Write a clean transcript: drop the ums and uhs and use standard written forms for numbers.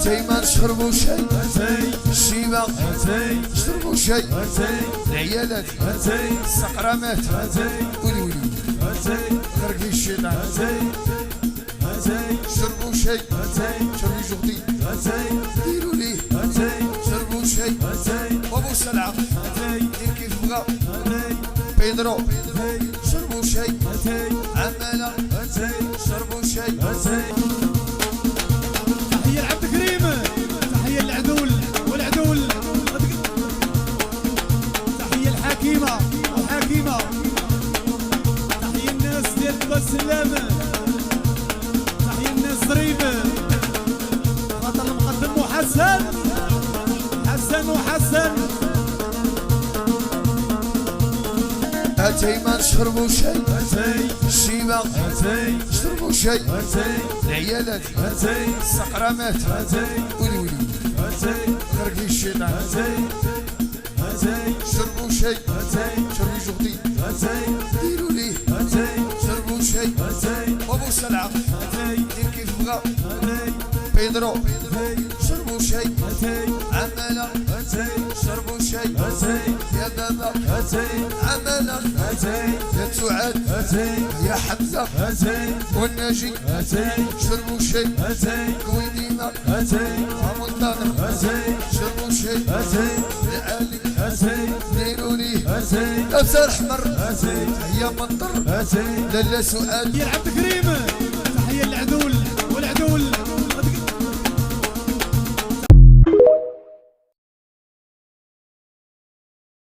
اتاي ما نشربوا شي الشيبة نشربوا شي العيالات السقرامات ولي ولي خرقي الشيطان شربوا شي شربوا جغدي ديروا ليه شربوا شي وابو سلعة دير كيف بغا بيدرو شربوا شي عمالة شربوا شي تحية لعبد كريم تحية للعدول والعدول تحية الحكيمة وحكيمة تحية الناس ديال تبا السلامة تحية الناس ظريفة خاطر المقدم وحسن حسن وحسن اتاي ما نشربوا شي الشيبة نشربوا شي العيالات السقرامات ولي ولي خرقي الشيطان شربوا شي شربوا جغدي ديروا ليه شربوا شي وابو سلعة دير كيف بغا بيدرو شربوا شي عمالة شربوا شي يا بابا عمالة يا سعاد يا حمزة والناجي شربوا شي كويديما رمضان شربوا شي لعالي ديروا ليه لابسة احمر هي منطر لالا سعاد يا عبد كريم